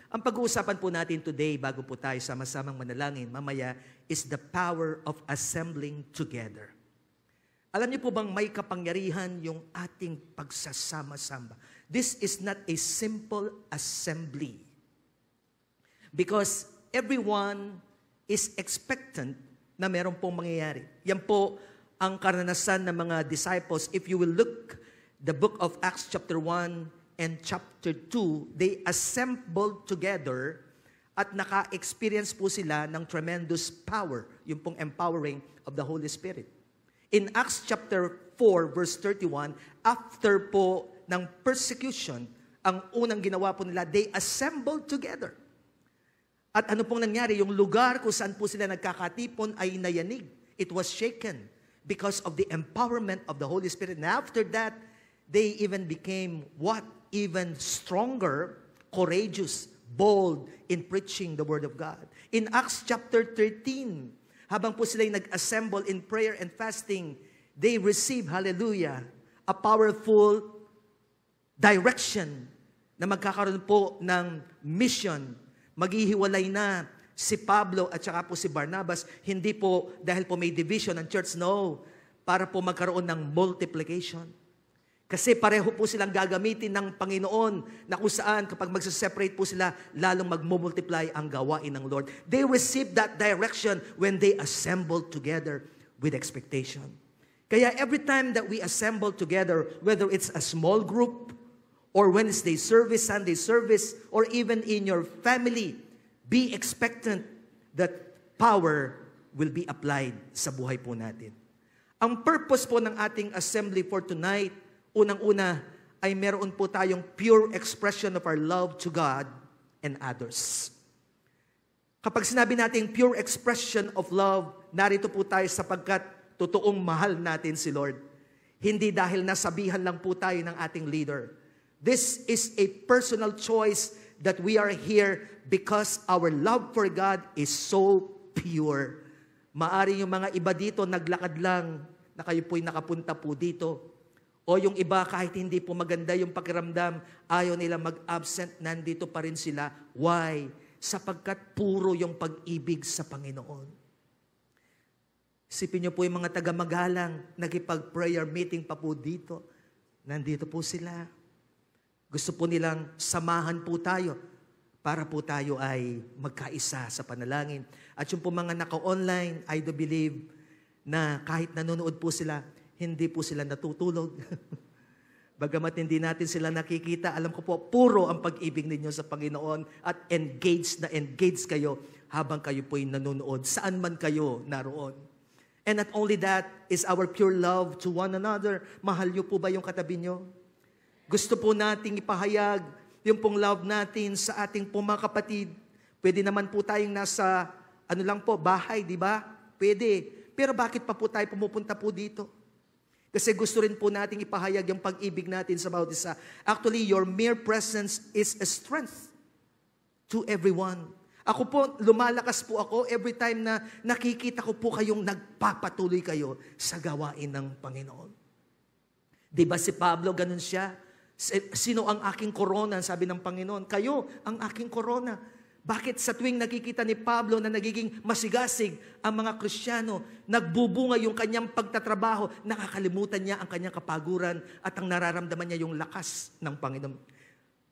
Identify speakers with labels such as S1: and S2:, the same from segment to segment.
S1: Ang pag-uusapan po natin today, bago po tayo sama-samang manalangin, mamaya, is the power of assembling together. Alam niyo po bang may kapangyarihan yung ating pagsasama-sama? This is not a simple assembly. Because everyone is expectant na meron pong mangyayari. Yan po ang karanasan ng mga disciples. If you will look the book of Acts chapter 1 and chapter 2, they assembled together at naka-experience po sila ng tremendous power, yung pong empowering of the Holy Spirit. In Acts chapter 4, verse 31, after po ng persecution, ang unang ginawa po nila, they assembled together. At ano pong nangyari? Yung lugar kung saan po sila nagkakatipon ay nayanig. It was shaken because of the empowerment of the Holy Spirit. And after that, they even became what? Even stronger, courageous, bold in preaching the Word of God. In Acts chapter 13, habang po sila'y nag-assemble in prayer and fasting, they receive, hallelujah, a powerful direction na magkakaroon po ng mission. Maghihiwalay na si Pablo at saka po si Barnabas, hindi po dahil po may division ng church, no, para po magkaroon ng multiplication. Kasi pareho po silang gagamitin ng Panginoon na kung saan kapag magsaseparate po sila, lalong magmumultiply ang gawain ng Lord. They received that direction when they assembled together with expectation. Kaya every time that we assemble together, whether it's a small group, or Wednesday service, Sunday service, or even in your family, be expectant that power will be applied sa buhay po natin. Ang purpose po ng ating assembly for tonight, unang-una, ay meron po tayong pure expression of our love to God and others. Kapag sinabi natin pure expression of love, narito po tayo sapagkat totoong mahal natin si Lord. Hindi dahil nasabihan lang po tayo ng ating leader. This is a personal choice that we are here because our love for God is so pure. Maari yung mga iba dito naglakad lang na kayo po'y nakapunta po dito. O yung iba kahit hindi po maganda yung pakiramdam, ayaw nila mag-absent, nandito pa rin sila. Why? Sapagkat puro yung pag-ibig sa Panginoon. Isipin niyo po yung mga taga-magalang, nagipag-prayer meeting pa po dito. Nandito po sila. Gusto po nilang samahan po tayo para po tayo ay magkaisa sa panalangin. At yung po mga naka-online, I do believe na kahit nanonood po sila, hindi po sila natutulog. Bagamat hindi natin sila nakikita, alam ko po, puro ang pag-ibig ninyo sa Panginoon at engaged kayo habang kayo po'y nanonood, saan man kayo naroon. And not only that is our pure love to one another. Mahal niyo po ba yung katabi niyo? Gusto po nating ipahayag yung pong love natin sa ating pong mga kapatid. Pwede naman po tayong nasa, bahay, di ba? Pwede. Pero bakit pa po tayo pumupunta po dito? Kasi gusto rin po nating ipahayag yung pag-ibig natin sa bawat isa. Actually, your mere presence is a strength to everyone. Ako po, lumalakas po ako every time na nakikita ko po kayong nagpapatuloy kayo sa gawain ng Panginoon. Di ba si Pablo, ganun siya? Sino ang aking korona? Sabi ng Panginoon, kayo ang aking korona. Bakit sa tuwing nakikita ni Pablo na nagiging masigasig ang mga Kristiyano, nagbubunga yung kanyang pagtatrabaho, nakakalimutan niya ang kanyang kapaguran at ang nararamdaman niya yung lakas ng Panginoon.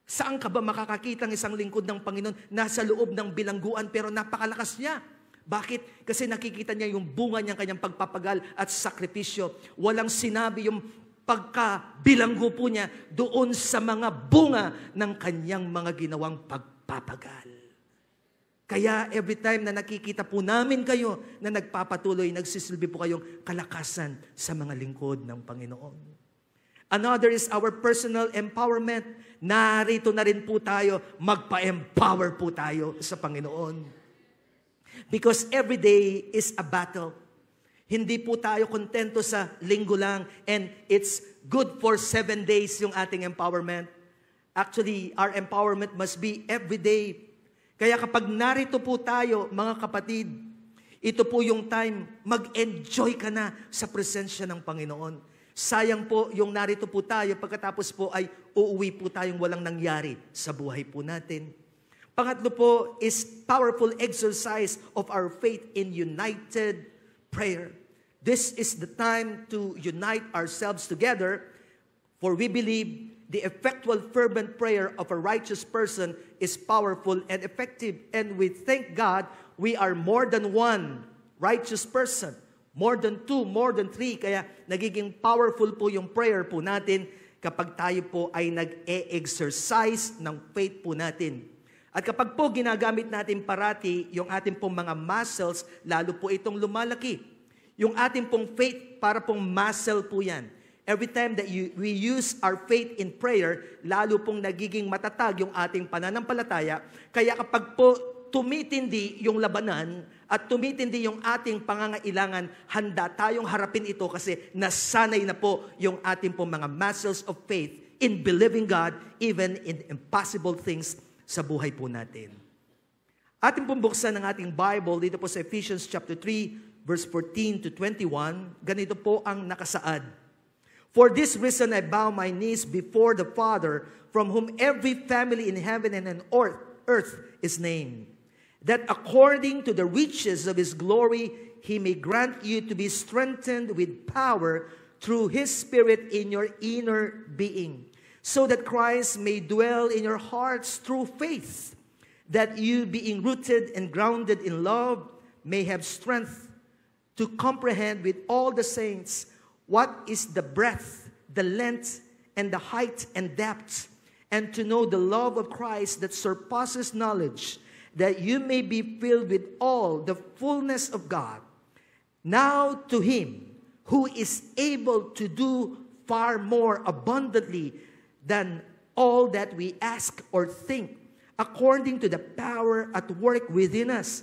S1: Saan ka ba makakakita ng isang lingkod ng Panginoon nasa loob ng bilangguan pero napakalakas niya? Bakit? Kasi nakikita niya yung bunga niyang kanyang pagpapagal at sakripisyo. Walang sinabi yung pagkabilanggo po niya doon sa mga bunga ng kanyang mga ginawang pagpapagal. Kaya every time na nakikita po namin kayo na nagpapatuloy, nagsisilbi po kayong kalakasan sa mga lingkod ng Panginoon. Another is our personal empowerment. Narito na rin po tayo, magpa-empower po tayo sa Panginoon. Because every day is a battle. Hindi po tayo kontento sa linggo lang and it's good for 7 days yung ating empowerment. Actually, our empowerment must be every day. Kaya kapag narito po tayo, mga kapatid, ito po yung time, mag-enjoy ka na sa presensya ng Panginoon. Sayang po yung narito po tayo, pagkatapos po ay uuwi po tayong walang nangyari sa buhay po natin. Pangatlo po is powerful exercise of our faith in united prayer. This is the time to unite ourselves together, for we believe the effectual fervent prayer of a righteous person is powerful and effective. And we thank God we are more than one righteous person. More than 2, more than 3. Kaya nagiging powerful po yung prayer po natin kapag tayo po ay nag-e-exercise ng faith po natin. At kapag po ginagamit natin parati yung ating pong mga muscles, lalo po itong lumalaki. Yung ating pong faith, para pong muscle po yan. Every time that we use our faith in prayer, lalo pong nagiging matatag yung ating pananampalataya. Kaya kapag po tumitindi yung labanan at tumitindi yung ating pangangailangan, handa tayong harapin ito kasi nasanay na po yung ating pong mga muscles of faith in believing God even in impossible things sa buhay po natin. Ating pong buksan ng ating Bible dito po sa Ephesians chapter 3 verse 14 to 21. Ganito po ang nakasaad. For this reason I bow my knees before the Father, from whom every family in heaven and on earth is named, that according to the riches of his glory he may grant you to be strengthened with power through his Spirit in your inner being, so that Christ may dwell in your hearts through faith, that you, being rooted and grounded in love, may have strength to comprehend with all the saints what is the breadth, the length, and the height and depth, and to know the love of Christ that surpasses knowledge, that you may be filled with all the fullness of God. Now to him who is able to do far more abundantly than all that we ask or think, according to the power at work within us.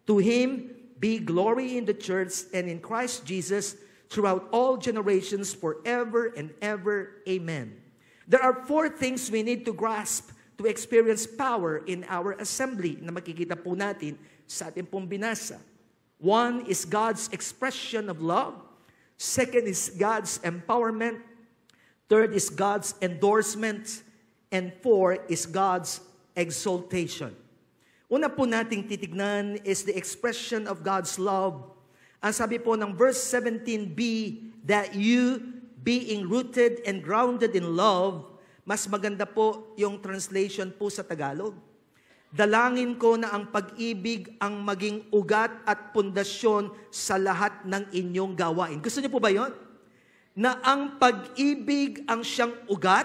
S1: To him be glory in the church and in Christ Jesus throughout all generations, forever and ever. Amen. There are 4 things we need to grasp to experience power in our assembly na makikita po natin sa ating pong binasa. 1 is God's expression of love. 2 is God's empowerment. 3 is God's endorsement. And 4 is God's exaltation. Una po nating titignan is the expression of God's love. Ang sabi po ng verse 17b, that you, being rooted and grounded in love, mas maganda po yung translation po sa Tagalog. Dalangin ko na ang pag-ibig ang maging ugat at pundasyon sa lahat ng inyong gawain. Gusto niyo po ba yon? Na ang pag-ibig ang siyang ugat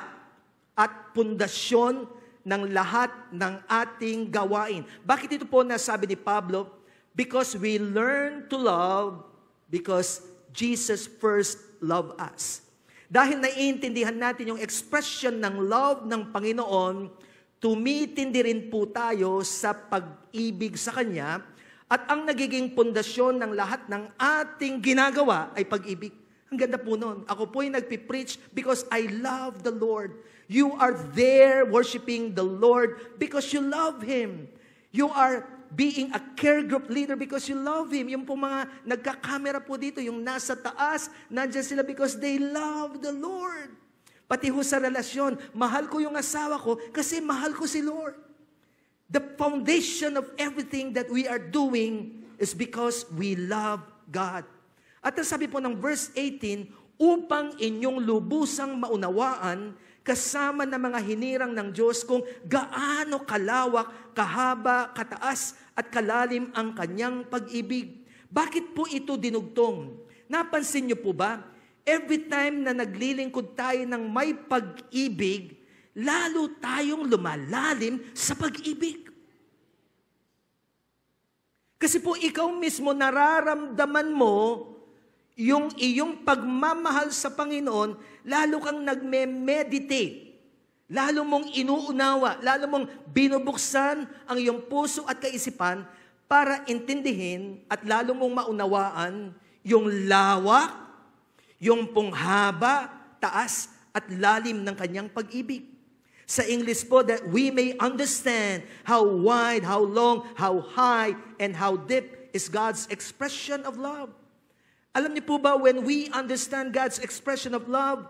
S1: at pundasyon ng lahat ng ating gawain. Bakit ito po nasabi ni Pablo? Because we learn to love because Jesus first loved us. Dahil naiintindihan natin yung expression ng love ng Panginoon, tumitindi rin po tayo sa pag-ibig sa Kanya, at ang nagiging pundasyon ng lahat ng ating ginagawa ay pag-ibig. Ang ganda po nun. Ako po ay nagpipreach because I love the Lord. You are there worshiping the Lord because you love Him. You are being a care group leader because you love Him. Yung po mga nagka-camera po dito, yung nasa taas, nandyan sila because they love the Lord. Pati ho sa relasyon, mahal ko yung asawa ko kasi mahal ko si Lord. The foundation of everything that we are doing is because we love God. At ang sabi po ng verse 18, upang inyong lubusang maunawaan kasama ng mga hinirang ng Diyos kung gaano kalawak, kahaba, kataas at kalalim ang kanyang pag-ibig. Bakit po ito dinugtong? Napansin niyo po ba? Every time na naglilingkod tayo ng may pag-ibig, lalo tayong lumalalim sa pag-ibig. Kasi po ikaw mismo nararamdaman mo yung iyong pagmamahal sa Panginoon, lalo kang nagme-meditate, lalo mong inuunawa, lalo mong binubuksan ang iyong puso at kaisipan para intindihin at lalo mong maunawaan yung lawak, yung punghaba, taas at lalim ng kanyang pag-ibig. Sa English po, that we may understand how wide, how long, how high, and how deep is God's expression of love. Alam niyo po ba, when we understand God's expression of love,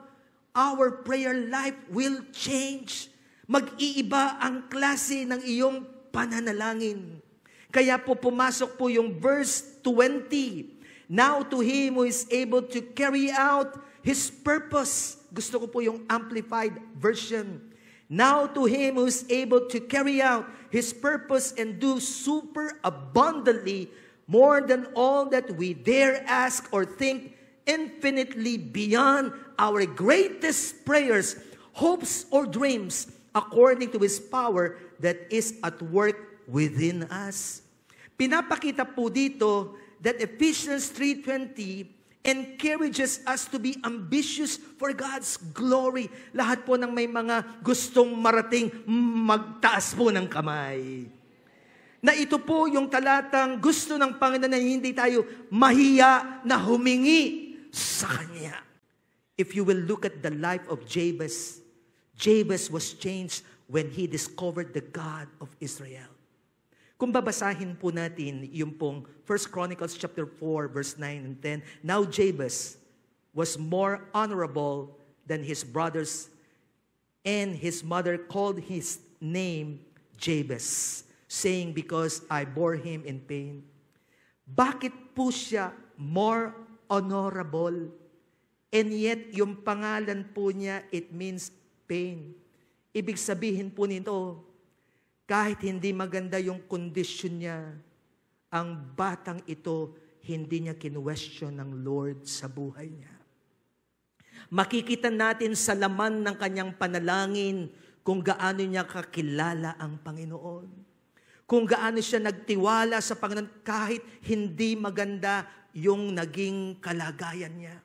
S1: our prayer life will change. Mag-iiba ang klase ng iyong pananalangin. Kaya po pumasok po yung verse 20. Now to Him who is able to carry out His purpose. Gusto ko po yung amplified version. Now to Him who is able to carry out His purpose and do super abundantly more than all that we dare ask or think, infinitely beyond our greatest prayers, hopes, or dreams, according to His power that is at work within us. Pinapakita po dito that Ephesians 3:20 encourages us to be ambitious for God's glory. Lahat po ng may mga gustong marating, magtaas po ng kamay. Na ito po yung talatang gusto ng Panginoon na hindi tayo mahiya na humingi sa Kanya. If you will look at the life of Jabez, Jabez was changed when he discovered the God of Israel. Kung babasahin po natin yung pong 1 Chronicles chapter 4 verse 9 and 10, now Jabez was more honorable than his brothers, and his mother called his name Jabez, saying, because I bore him in pain. Bakit po siya more honorable? And yet, yung pangalan po niya, it means pain. Ibig sabihin po nito, kahit hindi maganda yung kondisyon niya, ang batang ito, hindi niya kinwestiyon ng Lord sa buhay niya. Makikita natin sa laman ng kanyang panalangin kung gaano niya kakilala ang Panginoon. Kung gaano siya nagtiwala sa Panginoon kahit hindi maganda yung naging kalagayan niya.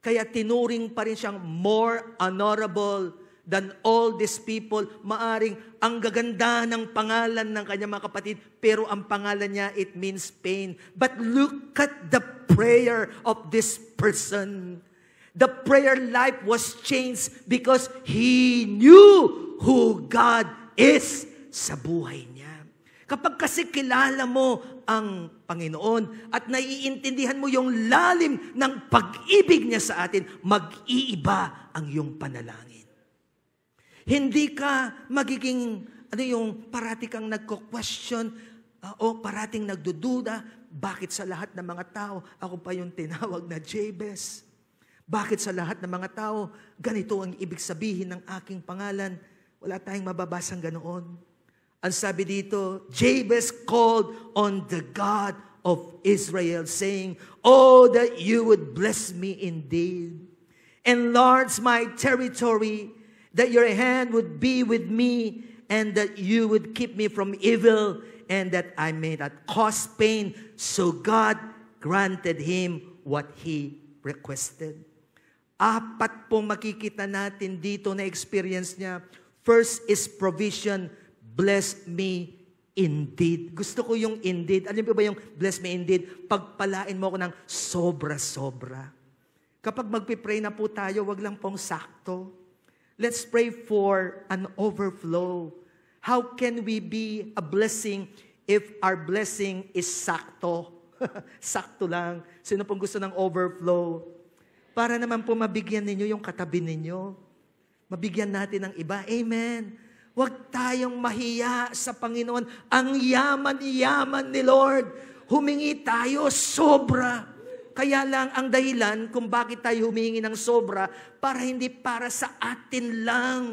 S1: Kaya tinuring pa rin siyang more honorable than all these people. Maaring ang gaganda ng pangalan ng kanyang mga kapatid, pero ang pangalan niya, it means pain. But look at the prayer of this person. The prayer life was changed because he knew who God is sa buhay niya. Kapag kasi kilala mo ang Panginoon at naiintindihan mo yung lalim ng pag-ibig niya sa atin, mag-iiba ang iyong panalangin. Hindi ka magiging, parati kang nagko-question o parating nagdududa, bakit sa lahat ng mga tao, ako pa yung tinawag na Jabez? Bakit sa lahat ng mga tao, ganito ang ibig sabihin ng aking pangalan? Wala tayong mababasang ganoon. Ang sabi dito, Jabez called on the God of Israel, saying, oh, that you would bless me indeed, enlarge my territory, that your hand would be with me, and that you would keep me from evil, and that I may not cause pain. So God granted him what he requested. Apat pong makikita natin dito na experience niya. First is provision. Bless me indeed. Gusto ko yung indeed. Alam mo ba yung bless me indeed? Pagpalain mo ako ng sobra-sobra. Kapag magpipray na po tayo, wag lang pong sakto. Let's pray for an overflow. How can we be a blessing if our blessing is sakto? Sakto lang. Sino pong gusto ng overflow? Para naman po mabigyan ninyo yung katabi ninyo. Mabigyan natin ng iba. Amen. Huwag tayong mahiya sa Panginoon. Ang yaman-yaman ni Lord. Humingi tayo sobra. Kaya lang ang dahilan kung bakit tayo humingi ng sobra, para hindi para sa atin lang.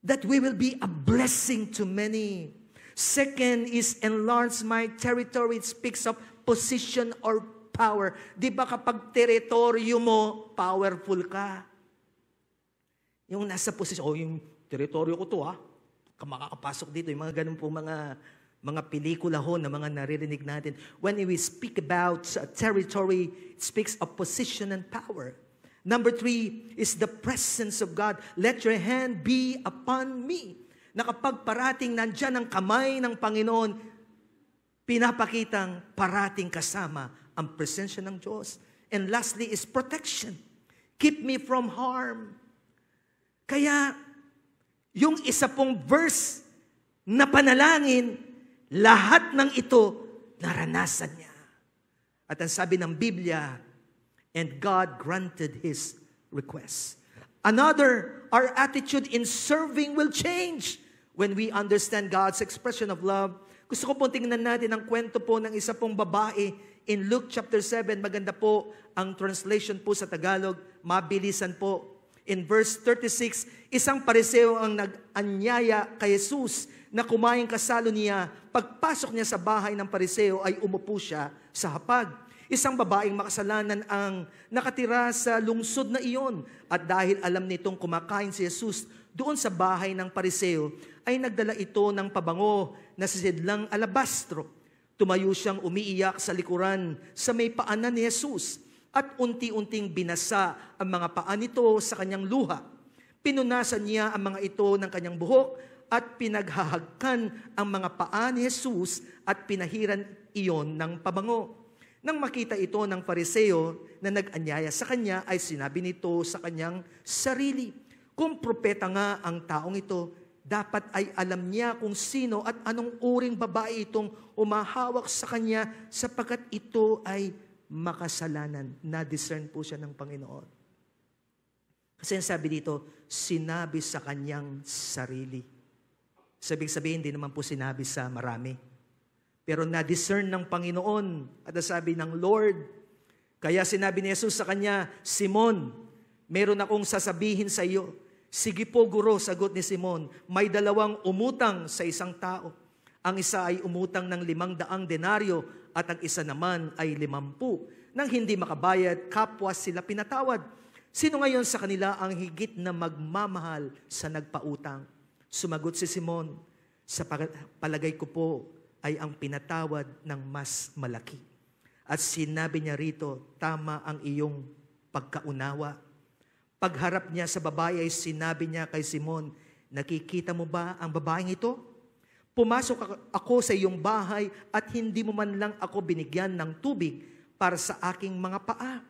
S1: That we will be a blessing to many. Second is enlarge my territory. It speaks of position or power. Di ba kapag teritoryo mo, powerful ka? Yung nasa posisyon, yung teritoryo ko to makakapasok dito, yung mga ganun po mga pelikula ho na mga naririnig natin. When we speak about territory, it speaks of position and power. Number 3 is the presence of God. Let your hand be upon me. Na kapag parating nandyan ang kamay ng Panginoon, pinapakitang parating kasama ang presensya ng Diyos. And lastly is protection. Keep me from harm. Kaya, yung isa pong verse na panalangin, lahat ng ito, naranasan niya. At ang sabi ng Biblia, and God granted his request. Another, our attitude in serving will change when we understand God's expression of love, gusto ko pong tingnan natin ang kwento po ng isa pong babae in Luke chapter 7. Maganda po ang translation po sa Tagalog. Mabilisan po. In verse 36, isang Pariseo ang nag-anyaya kay Jesus na kumain kasalo niya. Pagpasok niya sa bahay ng Pariseo ay umupo siya sa hapag. Isang babaeng makasalanan ang nakatira sa lungsod na iyon. At dahil alam nitong kumakain si Jesus doon sa bahay ng Pariseo, ay nagdala ito ng pabango na sisidlang alabastro. Tumayo siyang umiiyak sa likuran sa may paanan ni Jesus at unti-unting binasa ang mga paa nito sa kanyang luha. Pinunasan niya ang mga ito ng kanyang buhok at pinaghahagkan ang mga paa ni Jesus at pinahiran iyon ng pabango. Nang makita ito ng Pariseo na nag-anyaya sa kanya, ay sinabi nito sa kanyang sarili, kung propeta nga ang taong ito, dapat ay alam niya kung sino at anong uring babae itong umahawak sa kanya sapagkat ito ay makasalanan. Na-discern po siya ng Panginoon. Kasi sabi dito, sinabi sa kanyang sarili. Sabihin, hindi naman po sinabi sa marami. Pero na-discern ng Panginoon at sabi ng Lord. Kaya sinabi ni Jesus sa kanya, Simon, meron akong sasabihin sa iyo. Sige po, Guro, sagot ni Simon. May dalawang umutang sa isang tao. Ang isa ay umutang ng 500 denaryo at ang isa naman ay 50. Nang hindi makabayad, kapwa sila pinatawad. Sino ngayon sa kanila ang higit na magmamahal sa nagpautang? Sumagot si Simon, sa palagay ko po ay ang pinatawad ng mas malaki. At sinabi niya rito, tama ang iyong pagkaunawa. Pagharap niya sa babae ay sinabi niya kay Simon, nakikita mo ba ang babaeng ito? Pumasok ako sa iyong bahay at hindi mo man lang ako binigyan ng tubig para sa aking mga paa.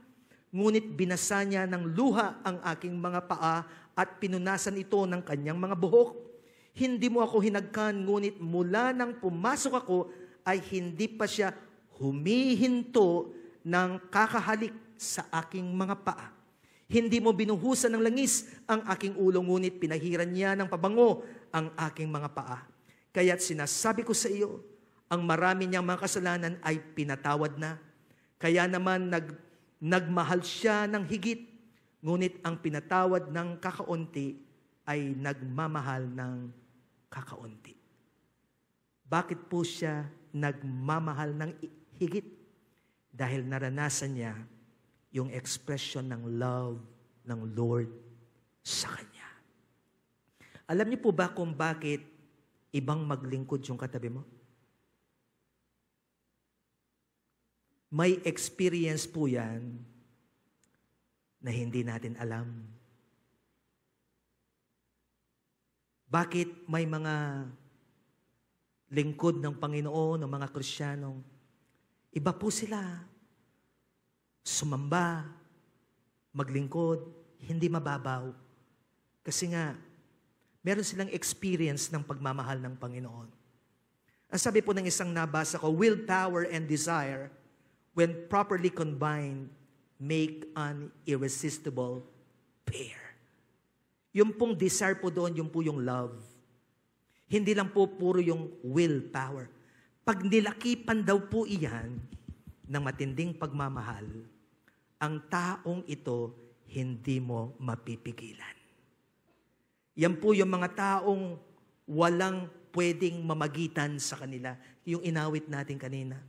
S1: Ngunit binasa niya ng luha ang aking mga paa at pinunasan ito ng kanyang mga buhok. Hindi mo ako hinagkan, ngunit mula nang pumasok ako ay hindi pa siya humihinto ng kakahalik sa aking mga paa. Hindi mo binuhusan ng langis ang aking ulo, ngunit pinahiran niya ng pabango ang aking mga paa. Kaya't sinasabi ko sa iyo, ang marami niyang mga kasalanan ay pinatawad na. Kaya naman nagmahal siya ng higit, ngunit ang pinatawad ng kakaunti ay nagmamahal ng kakaunti. Bakit po siya nagmamahal ng higit? Dahil naranasan niya yung expression ng love ng Lord sa kanya. Alam niyo po ba kung bakit ibang maglingkod yung katabi mo? May experience po yan na hindi natin alam. Bakit may mga lingkod ng Panginoon, ng mga Kristiyanong, iba po sila. Sumamba, maglingkod, hindi mababaw. Kasi nga, meron silang experience ng pagmamahal ng Panginoon. Ang sabi po ng isang nabasa ko, willpower and desire, when properly combined, make an irresistible pair. Yung pong desire po doon, yung po yung love. Hindi lang po puro yung willpower. Pag nilakipan daw po iyan ng matinding pagmamahal, ang taong ito hindi mo mapipigilan. Yan po yung mga taong walang pwedeng mamagitan sa kanila. Yung inawit natin kanina.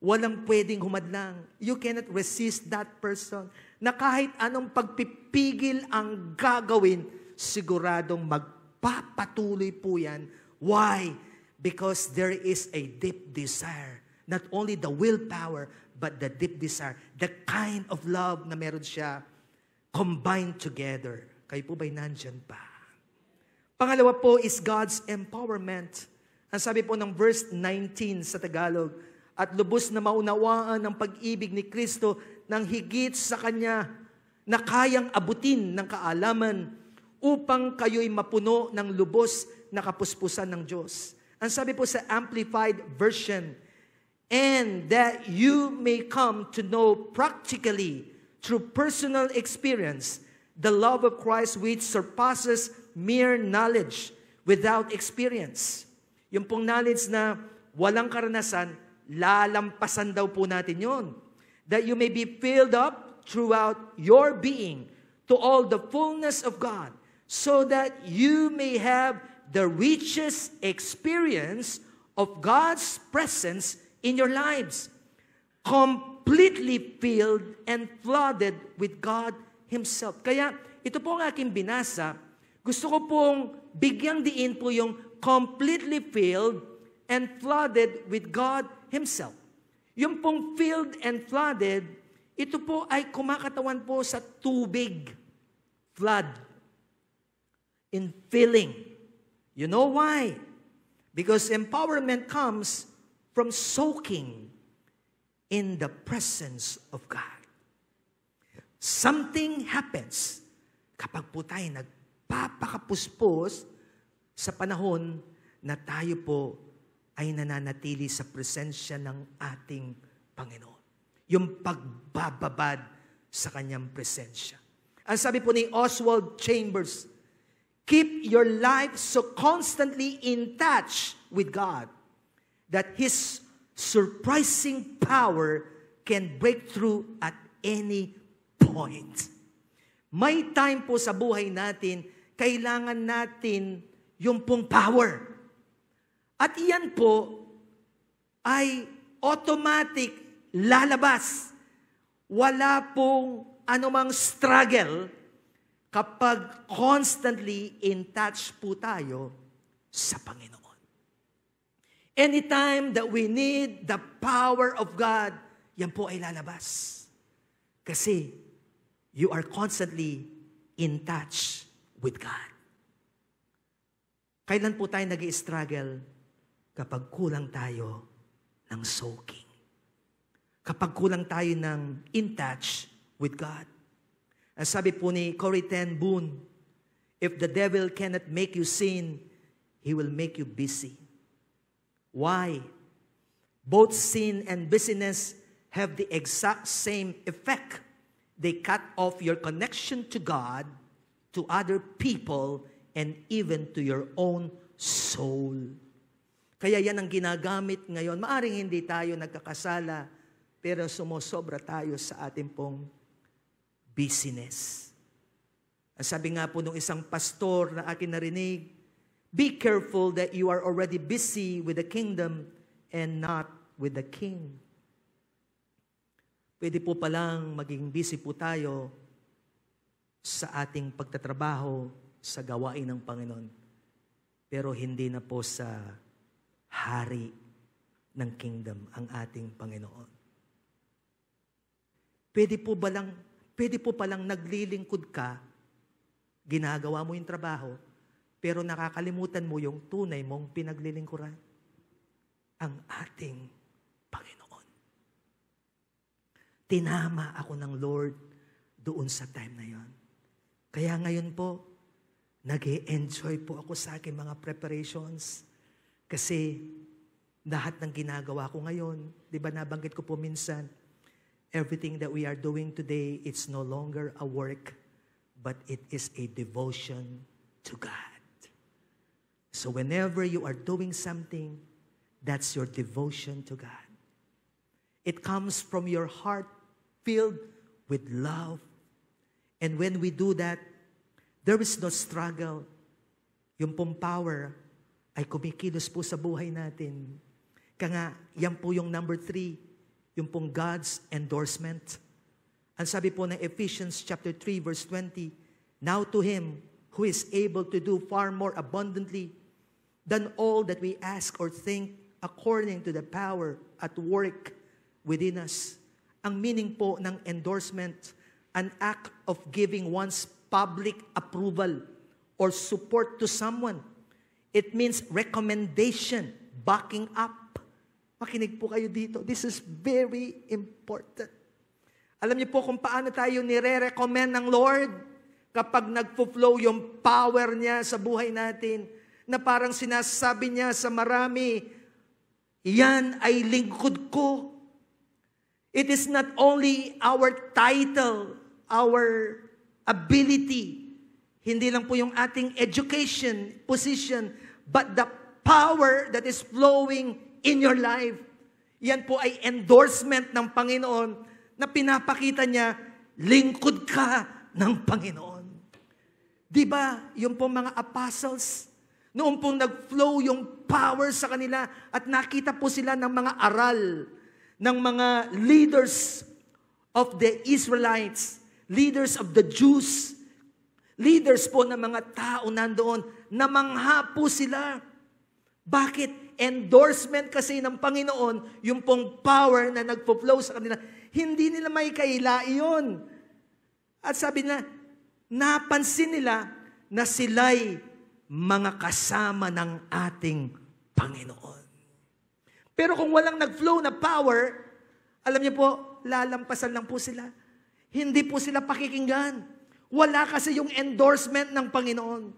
S1: Walang pwedeng humadlang. You cannot resist that person na kahit anong pagpipigil ang gagawin, siguradong magpapatuloy po yan. Why? Because there is a deep desire. Not only the willpower, but the deep desire. The kind of love na meron siya combined together. Kayo po ba'y nandyan pa? Pangalawa po is God's empowerment. Ang sabi po ng verse 19 sa Tagalog, at lubos na maunawaan ng pag-ibig ni Kristo ng higit sa Kanya na kayang abutin ng kaalaman upang kayo'y mapuno ng lubos na kapuspusan ng Diyos. Ang sabi po sa Amplified Version, and that you may come to know practically, through personal experience, the love of Christ which surpasses mere knowledge, without experience. Yung pong knowledge na walang karanasan, lalampasan daw po natin yon. That you may be filled up throughout your being to all the fullness of God, so that you may have the richest experience of God's presence in your lives, completely filled and flooded with God Himself. Kaya ito po ang aking binasa. Gusto ko pong bigyang diin po yung completely filled and flooded with God Himself. Yung pong filled and flooded, ito po ay kumakatawan po sa tubig. Flood. In filling. You know why? Because empowerment comes from soaking in the presence of God. Something happens kapag po tayo nagpapakapuspos sa panahon na tayo po ay nananatili sa presensya ng ating Panginoon. Yung pagbababad sa Kanyang presensya. Ang sabi po ni Oswald Chambers, keep your life so constantly in touch with God that His surprising power can break through at any point. May time po sa buhay natin, kailangan natin yung pong power. At iyan po ay automatic lalabas. Wala pong anumang struggle kapag constantly in touch po tayo sa Panginoon. Anytime that we need the power of God, yan po ay lalabas. Kasi you are constantly in touch with God. Kailan po tayo nag-i-struggle? Kapag kulang tayo ng soaking. Kapag kulang tayo ng in touch with God. Ang sabi po ni Corrie ten Boom, if the devil cannot make you sin, he will make you busy. Why? Both sin and busyness have the exact same effect. They cut off your connection to God, to other people, and even to your own soul. Kaya yan ang ginagamit ngayon. Maaring hindi tayo nagkakasala, pero sumosobra tayo sa ating pong busyness. Ang sabi nga po nung isang pastor na akin narinig, be careful that you are already busy with the kingdom and not with the king. Pwede po palang maging busy po tayo sa ating pagtatrabaho sa gawain ng Panginoon. Pero hindi na po sa hari ng kingdom ang ating Panginoon. Pwede po palang naglilingkod ka, ginagawa mo yung trabaho, pero nakakalimutan mo yung tunay mong pinaglilingkuran, ang ating Panginoon. Tinama ako ng Lord doon sa time na yon. Kaya ngayon po, nag-e-enjoy po ako sa aking mga preparations. Kasi lahat ng ginagawa ko ngayon, di ba nabanggit ko po minsan, everything that we are doing today, it's no longer a work, but it is a devotion to God. So whenever you are doing something, that's your devotion to God. It comes from your heart filled with love. And when we do that, there is no struggle. Yung pong power ay kumikilos po sa buhay natin. Kaya nga, yan po yung number 3, yung pong God's endorsement. Ang sabi po ng Ephesians chapter 3 verse 20, now to Him who is able to do far more abundantly than all that we ask or think according to the power at work within us. Ang meaning po ng endorsement, an act of giving one's public approval or support to someone. It means recommendation, backing up. Makinig po kayo dito. This is very important. Alam niyo po kung paano tayo nire-recommend ng Lord kapag nagpo-flow yung power niya sa buhay natin, na parang sinasabi niya sa marami, yan ay lingkod ko. It is not only our title, our ability, Hindi lang po yung ating education, position, but the power that is flowing in your life. Yan po ay endorsement ng Panginoon na pinapakita niya, lingkod ka ng Panginoon. Di ba, yung pong mga apostles, noong pong nag-flow yung power sa kanila at nakita po sila ng mga aral, ng mga leaders of the Israelites, leaders of the Jews, leaders po ng mga tao nandoon, namangha po sila. Bakit? Endorsement kasi ng Panginoon, yung pong power na nagpo-flow sa kanila, hindi nila may kaila iyon. At sabi nila, napansin nila na sila'y mga kasama ng ating Panginoon. Pero kung walang nag-flow na power, alam niyo po, lalampasan lang po sila. Hindi po sila pakikinggan. Wala kasi yung endorsement ng Panginoon.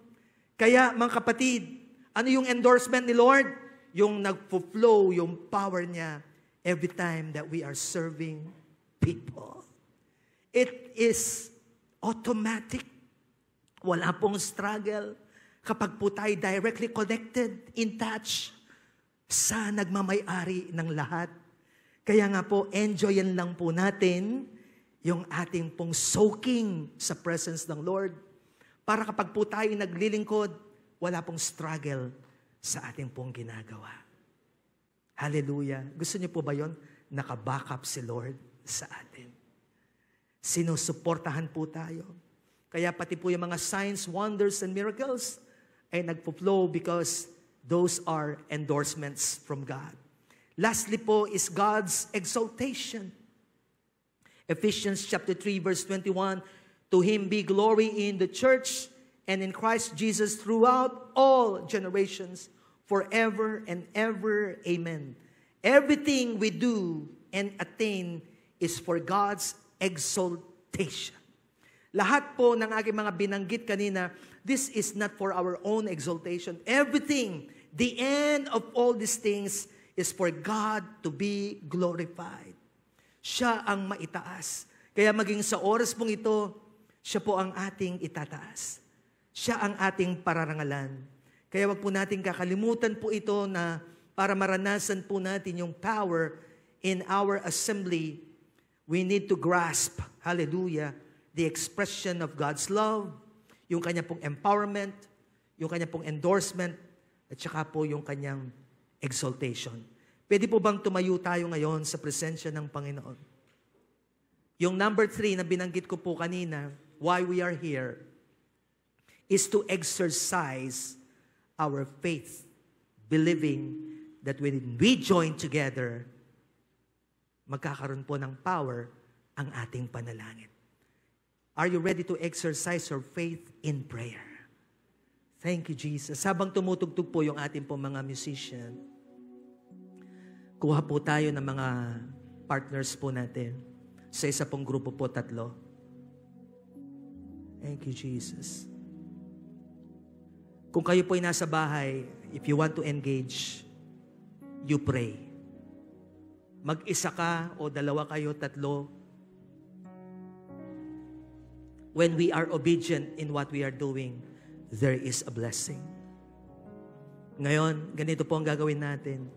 S1: Kaya mga kapatid, ano yung endorsement ni Lord? Yung nagpo-flow, yung power niya every time that we are serving people. It is automatic. Wala pong struggle. Kapag po tayo directly connected, in touch sa nagmamay-ari ng lahat. Kaya nga po, enjoyin lang po natin yung ating pong soaking sa presence ng Lord. Para kapag po tayo naglilingkod, wala pong struggle sa ating pong ginagawa. Hallelujah. Gusto niyo po ba yun? Naka-backup si Lord sa atin. Sinusuportahan po tayo. Kaya pati po yung mga signs, wonders, and miracles ay nagpo-flow because those are endorsements from God. Lastly po is God's exaltation. Ephesians chapter 3 verse 21, to Him be glory in the church and in Christ Jesus throughout all generations, forever and ever. Amen. Everything we do and attain is for God's exaltation. Lahat po ng aking mga binanggit kanina, this is not for our own exaltation. Everything, the end of all these things is for God to be glorified. Siya ang maitaas. Kaya maging sa oras pong ito, siya po ang ating itataas. Siya ang ating pararangalan. Kaya wag po natin kakalimutan po ito na para maranasan po natin yung power in our assembly, we need to grasp, hallelujah, the expression of God's love, yung kanya pong empowerment, yung kanya pong endorsement, at saka po yung kanyang exaltation. Pwede po bang tumayo tayo ngayon sa presensya ng Panginoon? Yung number 3 na binanggit ko po kanina, why we are here, is to exercise our faith, believing that when we join together, magkakaroon po ng power ang ating panalangin. Are you ready to exercise your faith in prayer? Thank you, Jesus. Habang tumutugtog po yung ating po mga musician, kuha po tayo ng mga partners po natin. Sa isa pong grupo po, 3. Thank you, Jesus. Kung kayo po ay nasa bahay, if you want to engage, you pray. Mag-isa ka o 2 kayo, 3. When we are obedient in what we are doing, there is a blessing. Ngayon, ganito po ang gagawin natin.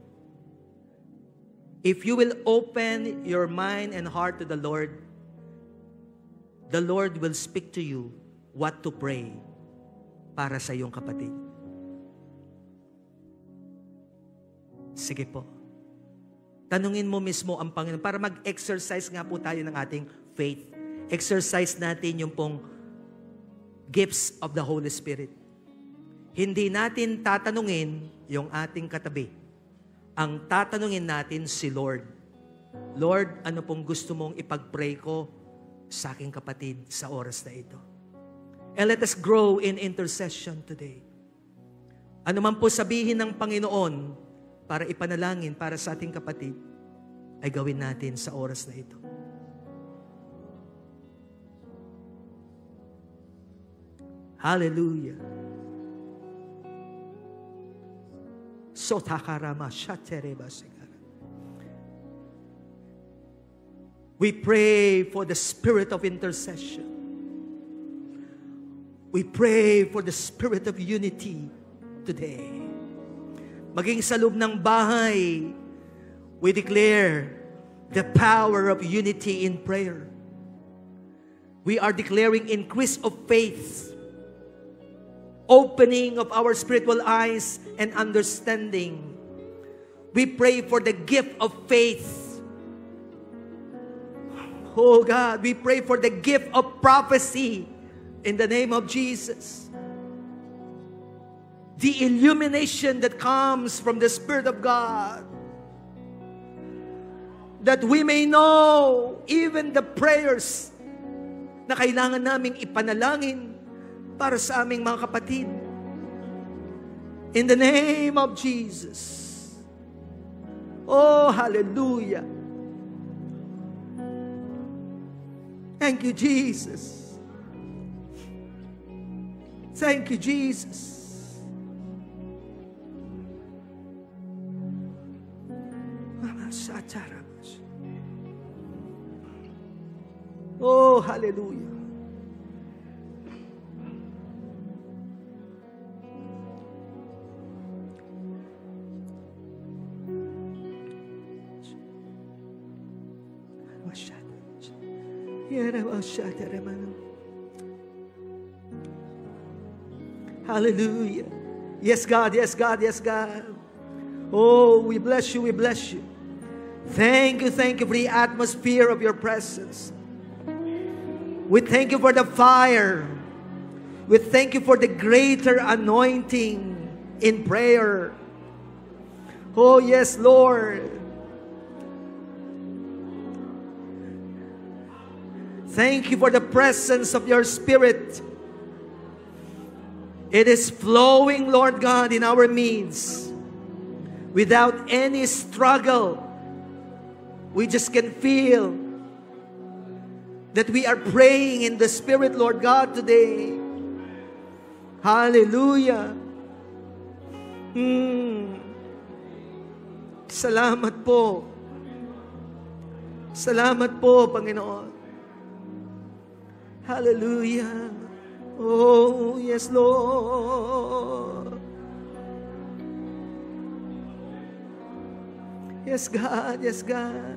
S1: If you will open your mind and heart to the Lord will speak to you what to pray para sa iyong kapatid. Sige po. Tanungin mo mismo ang Panginoon para mag-exercise nga po tayo ng ating faith. Exercise natin yung pong gifts of the Holy Spirit. Hindi natin tatanungin yung ating katabi. Ang tatanungin natin si Lord. Lord, ano pong gusto mong ipag-pray ko sa aking kapatid sa oras na ito? And let us grow in intercession today. Ano man po sabihin ng Panginoon para ipanalangin para sa ating kapatid, ay gawin natin sa oras na ito. Hallelujah. Sotakarama shatereba sigara. We pray for the spirit of intercession. We pray for the spirit of unity today. Maging sa loob ng bahay, we declare the power of unity in prayer. We are declaring increase of faith, opening of our spiritual eyes and understanding. We pray for the gift of faith. Oh God, we pray for the gift of prophecy in the name of Jesus. The illumination that comes from the Spirit of God, that we may know even the prayers na kailangan naming ipanalangin para sa aming mga kapatid. In the name of Jesus. Oh, hallelujah. Thank you, Jesus. Thank you, Jesus. Oh, hallelujah. Hallelujah. Yes, God, yes, God, yes, God. Oh, we bless you, we bless you. Thank you for the atmosphere of your presence. We thank you for the fire. We thank you for the greater anointing in prayer. Oh, yes, Lord. Thank you for the presence of your Spirit. It is flowing, Lord God, in our midst. Without any struggle, we just can feel that we are praying in the Spirit, Lord God, today. Hallelujah. Salamat po. Salamat po, Panginoon. Hallelujah. Oh, yes, Lord. Yes, God. Yes, God.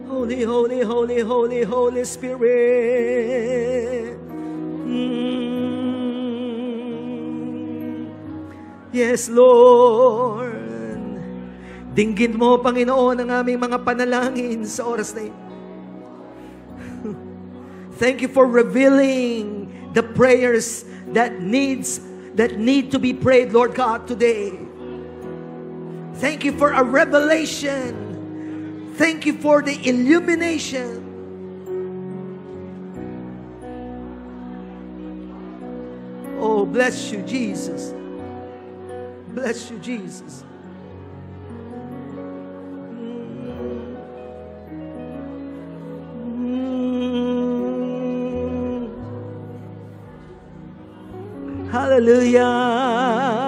S1: Holy, holy, holy, holy, Holy Spirit. Yes, Lord. Dinggin mo, Panginoon, ang aming mga panalangin sa oras na ito. Thank you for revealing the prayers that need to be prayed, Lord God, today. Thank you for a revelation. Thank you for the illumination. Oh, bless you, Jesus. Bless you, Jesus. Hallelujah.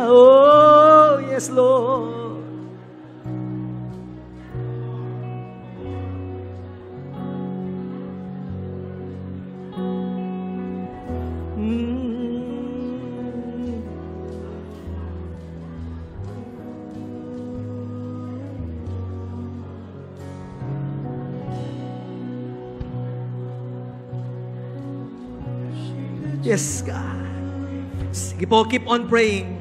S1: Oh, yes, Lord. Yes, God. Sige po, keep on praying.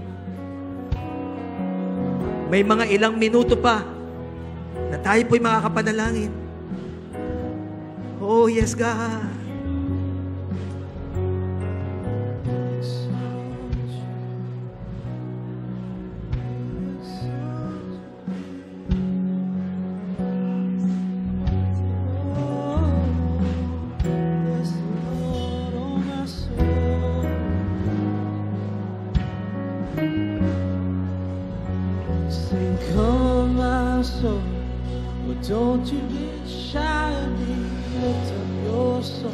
S1: May mga ilang minuto pa na tayo po'y makakapanalangin. Oh, yes, God.
S2: Don't you get shy of me, lift up your soul,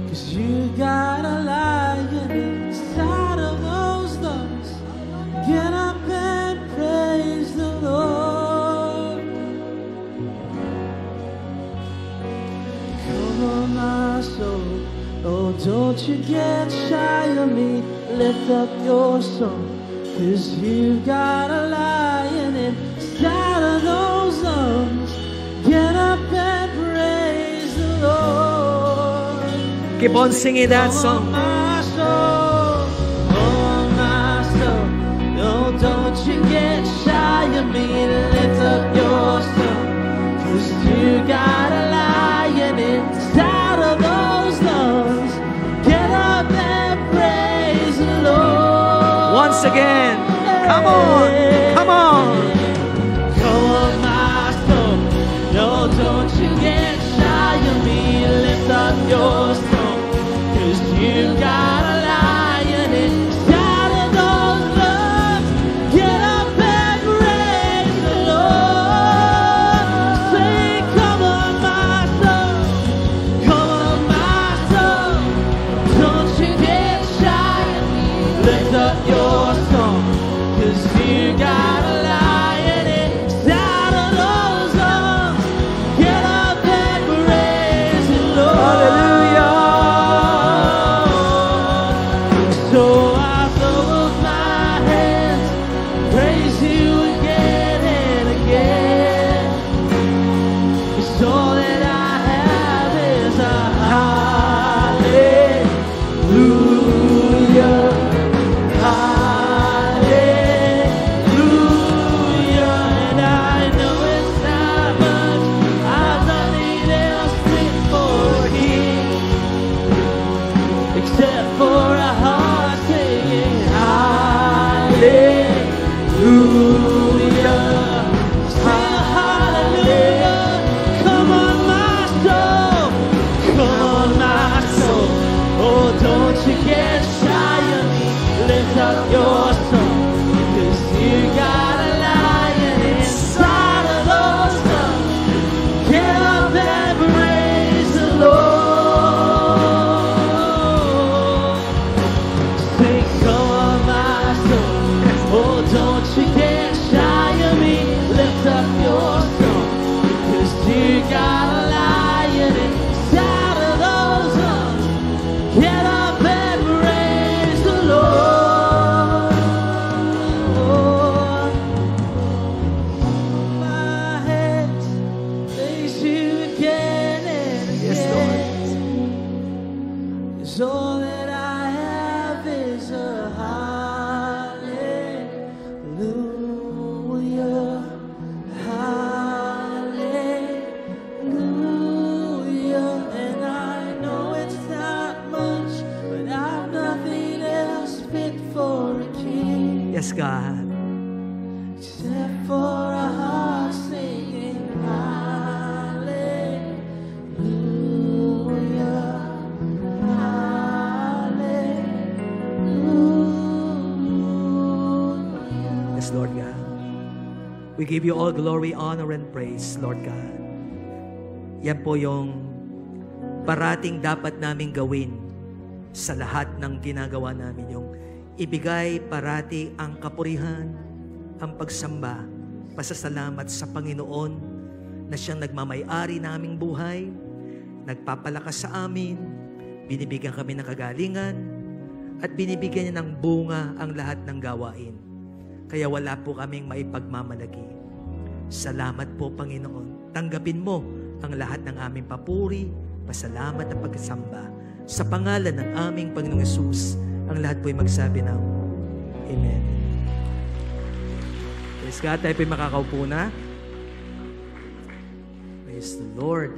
S2: 'cause you got a lion inside of those lungs. Get up and praise the Lord. Come on, my soul, oh, don't lift up your song, 'cause you've got a lion inside of those lungs. Get up and praise the Lord.
S1: Keep on singing that song.
S2: My soul, oh my soul, no, don't you get shy of me. Lift up your song, 'cause you got a lion inside of those lungs. Get up and praise the Lord.
S1: Once again, come on, come on.
S2: Come on, my soul, no, don't you get shy of me. Lift up your song, 'cause you got a lion inside of those lungs. Get up and praise the Lord. Say, come on, my soul, come on, my soul, don't you get shy of me. Lift up your song, 'cause you got a lion inside of those lungs. Get up and praise the Lord.
S1: Hallelujah.
S2: So I throw up my hands, praise you again and again. 'Cause all that I have is a hallelujah, hallelujah. And I know it's not much, I've nothing else fit for a king, except for a heart singing hallelujah, hallelujah. Come on, my soul, come on, my soul, oh, don't you get shy of me. Lift up your song, 'cause you got a lion inside of those lungs. Get up and praise the Lord. Say, come on, my soul, oh, don't you get shy of me. Lift up your song, 'cause you got a lion inside of those lungs. Get up and praise the Lord. My hands praise you again and
S1: Yes, Lord.
S2: again. 'Cause all that I have is a hallelujah, hallelujah. And I know it's not much, but I've nothing else fit for a king,
S1: Yes, God.
S2: except for a heart singing hallelujah, hallelujah.
S1: Yes, Lord God. We give you all glory, honor, and praise, Lord God. Yan po yung parating dapat naming gawin sa lahat ng ginagawa namin. Yung ibigay parati ang kapurihan, ang pagsamba, pasasalamat sa Panginoon na siyang nagmamay-ari naming buhay, nagpapalakas sa amin, binibigyan kami ng kagalingan, at binibigyan niya ng bunga ang lahat ng gawain. Kaya wala po kaming maipagmamalagi. Salamat po, Panginoon. Tanggapin mo ang lahat ng aming papuri, pasalamat at pagsamba. Sa pangalan ng aming Panginoong Hesus, ang lahat po'y magsabi ng Amen. Praise God. Tayo po'y makakaupo na. Praise the Lord.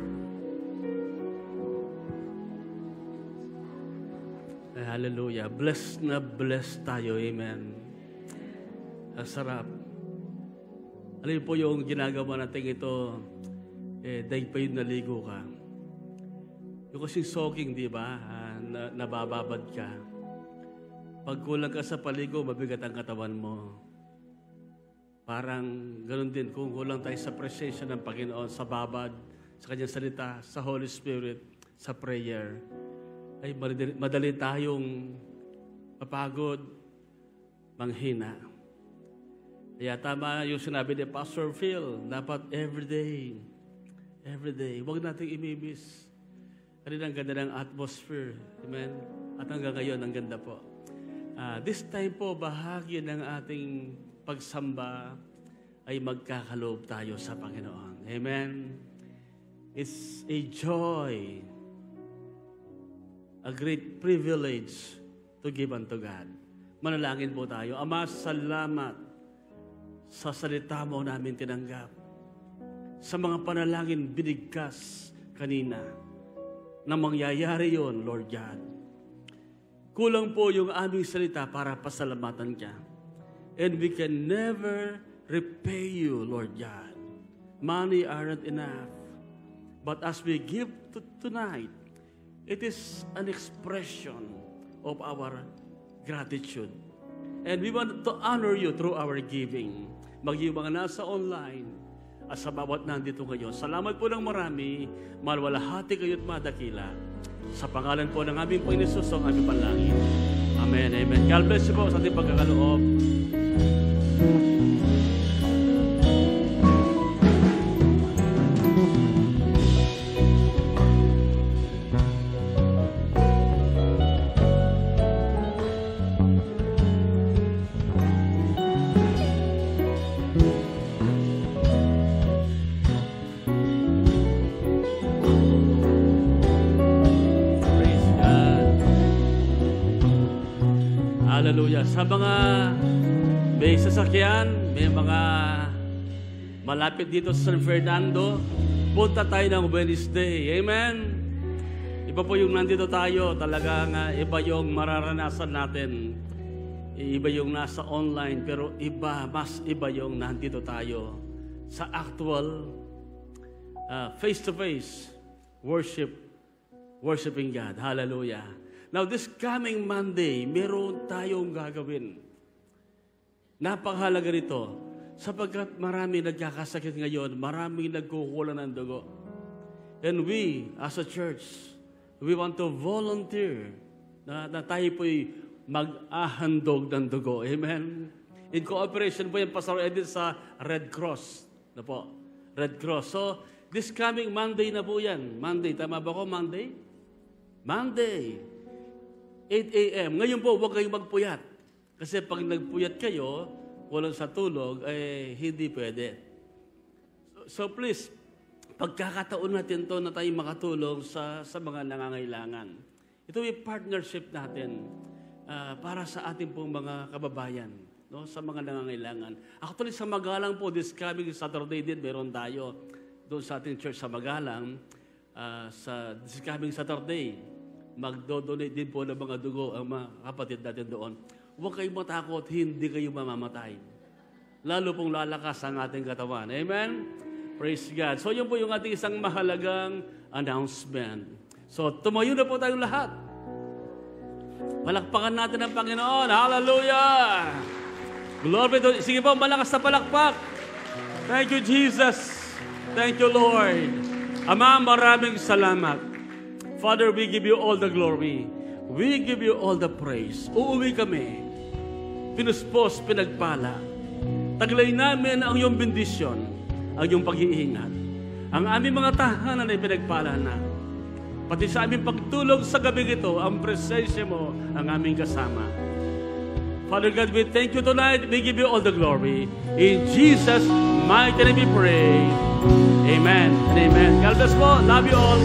S3: Hallelujah. Blessed na blessed tayo. Amen. Ang sarap. Ano po yung ginagawa natin ito? Dahil pa yun naligo ka. Yung kasing soaking, di ba? Nabababad ka. Pag kulang ka sa paligo, mabigat ang katawan mo. Parang ganun din kung kulang tayo sa presensya ng Panginoon, sa babad, sa Kanyang salita, sa Holy Spirit, sa prayer, ay madali tayong mapagod, manghina. Kaya tama yung sinabi ni Pastor Phil, dapat everyday. Huwag nating imibis. Kanina ang ganda ng atmosphere. Amen? At hanggang ngayon, ang ganda po. This time po, bahagi ng ating pagsamba ay magkakaloob tayo sa Panginoon. Amen? It's a joy, a great privilege to give unto God. Manalangin po tayo. Ama, salamat sa salita mo namin tinanggap. Sa mga panalangin binigkas kanina na mangyayari yon, Lord God. Kulang po yung aming salita para pasalamatan ka. And we can never repay you, Lord God. Money aren't enough. But as we give tonight, it is an expression of our gratitude. And we want to honor you through our giving. Maging mga nasa online at sa bawat nandito ngayon. Salamat po ng marami. Malwalhati kayo't madakila. Sa pangalan po ng aming Panginoon Hesus ang aming panalangin. Amen, amen. God bless you po sa ating pagkakaloob. Hallelujah. Sa mga may sasakyan, may mga malapit dito sa San Fernando, punta tayo ng Wednesday. Amen? Iba po yung nandito tayo. Talagang iba yung mararanasan natin. Iba yung nasa online, pero mas iba yung nandito tayo sa actual face-to-face worshiping God. Hallelujah. Now, this coming Monday, meron tayong gagawin. Napakahalaga nito. Sapagkat marami nagkakasakit ngayon, maraming nagkukulang ng dugo. And we, as a church, we want to volunteer na tayo po'y mag-ahandog ng dugo. Amen? In cooperation po yung Pastor Edith sa Red Cross. Na po? Red Cross. So, this coming Monday na po yan. Monday, tama ba ko? Monday? Monday. 8 a.m. Ngayon po, huwag kayong magpuyat. Kasi pag nagpuyat kayo, walang sa tulog, hindi pwede. So please, pagkakataon natin to na tayo makatulong sa mga nangangailangan. Ito yung partnership natin para sa ating pong mga kababayan, no? Sa mga nangangailangan. Actually, sa Magalang po, this coming Saturday din, meron tayo doon sa ating church sa Magalang. Sa this coming Saturday, magdo-donate din po ng mga dugo ang mga kapatid natin doon. Huwag kayong matakot, hindi kayo mamamatay. Lalo pong lalakas ang ating katawan. Amen? Praise God. So yun po yung ating isang mahalagang announcement. So tumayo na po tayong lahat. Palakpakan natin ang Panginoon. Hallelujah! Glory to... Sige po, malakas na palakpak. Thank you, Jesus. Thank you, Lord. Ama, maraming salamat. Father, we give you all the glory. We give you all the praise. Uuwi kami. Pinuspos, pinagpala. Taglay namin ang iyong bendisyon, ang iyong pag-iingat. Ang aming mga tahanan ay pinagpala na. Pati sa aming pagtulog sa gabi ito, ang presensya mo ang aming kasama. Father God, we thank you tonight. We give you all the glory. In Jesus' mighty name we pray. Amen and amen. God bless po. Love you all.